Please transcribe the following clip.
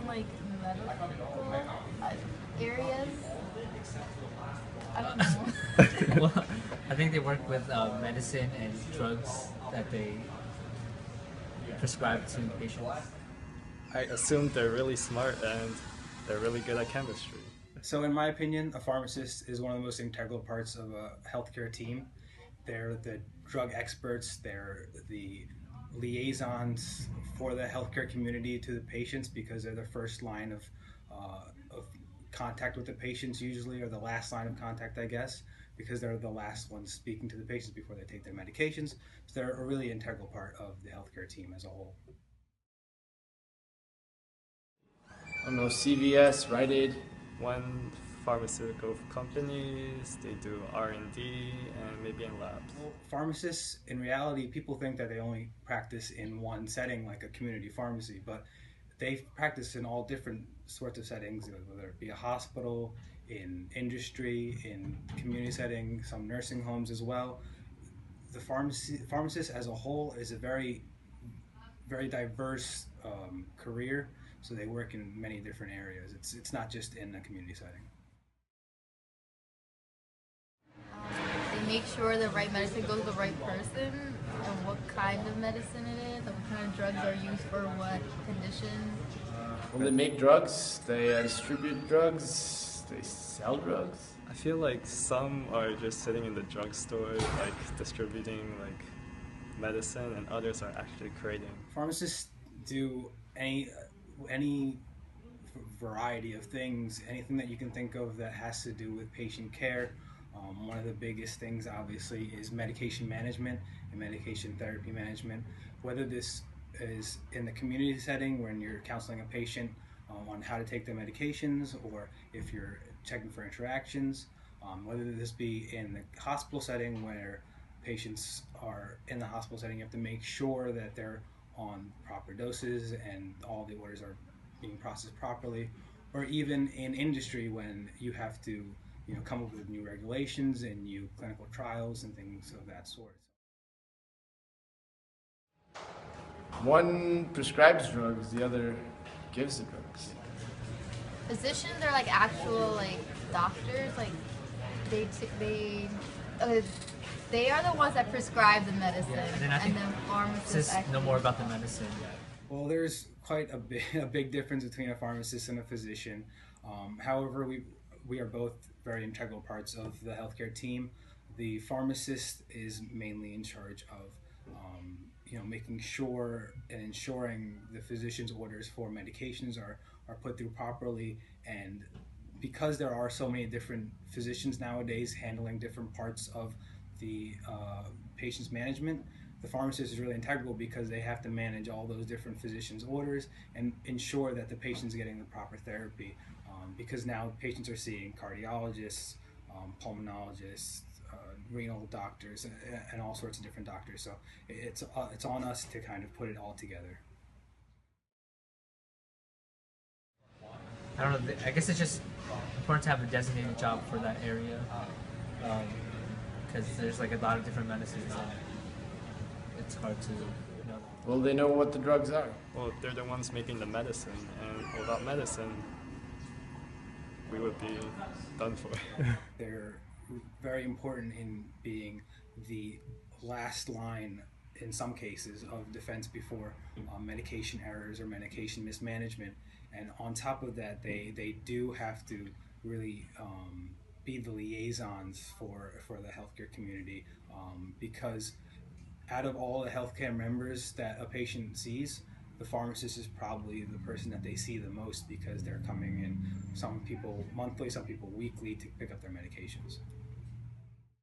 like medical areas. I don't know. Well, I think they work with medicine and drugs that they prescribe to patients. I assume they're really smart and they're really good at chemistry. So in my opinion, a pharmacist is one of the most integral parts of a healthcare team. They're the drug experts, they're the liaisons for the healthcare community to the patients because they're the first line of contact with the patients usually, or the last line of contact, I guess, because they're the last ones speaking to the patients before they take their medications. So they're a really integral part of the healthcare team as a whole. I don't know, CVS, Rite Aid. When pharmaceutical companies, they do R&D and maybe in labs. Well, pharmacists, in reality, people think that they only practice in one setting, like a community pharmacy, but they practice in all different sorts of settings, whether it be a hospital, in industry, in community setting, some nursing homes as well. The pharmacist as a whole is a very diverse career, so they work in many different areas. It's not just in a community setting. They make sure the right medicine goes to the right person, and what kind of medicine it is, and what kind of drugs are used for what condition. Well, they make drugs, they distribute drugs, they sell drugs. I feel like some are just sitting in the drugstore, like distributing like medicine, and others are actually creating. Pharmacists do any variety of things, anything that you can think of that has to do with patient care. One of the biggest things, obviously, is medication management and medication therapy management. Whether this is in the community setting when you're counseling a patient on how to take their medications, or if you're checking for interactions, whether this be in the hospital setting where patients are in the hospital setting, you have to make sure that they're on proper doses and all the orders are being processed properly, or even in industry when you have to come up with new regulations and new clinical trials and things of that sort. One prescribes drugs, the other gives the drugs. Physicians are like actual like doctors, like they are the ones that prescribe the medicine, And then I think pharmacists just know more about the medicine. Well, there's quite a big difference between a pharmacist and a physician. However, we are both very integral parts of the healthcare team. The pharmacist is mainly in charge of making sure and ensuring the physician's orders for medications are put through properly. And because there are so many different physicians nowadays handling different parts of the patient's management, the pharmacist is really integral because they have to manage all those different physicians' orders and ensure that the patient's getting the proper therapy. Because now patients are seeing cardiologists, pulmonologists, renal doctors, and all sorts of different doctors. So it's on us to kind of put it all together. I don't know. I guess it's just important to have a designated job for that area, because there's like a lot of different medicines, and it's hard to know. Well, they know what the drugs are. Well, they're the ones making the medicine, and without medicine, we would be done for. They're very important in being the last line, in some cases, of defense before medication errors or medication mismanagement. And on top of that, they do have to really be the liaisons for the healthcare community, because out of all the healthcare members that a patient sees, the pharmacist is probably the person that they see the most because they're coming in, some people monthly, some people weekly, to pick up their medications.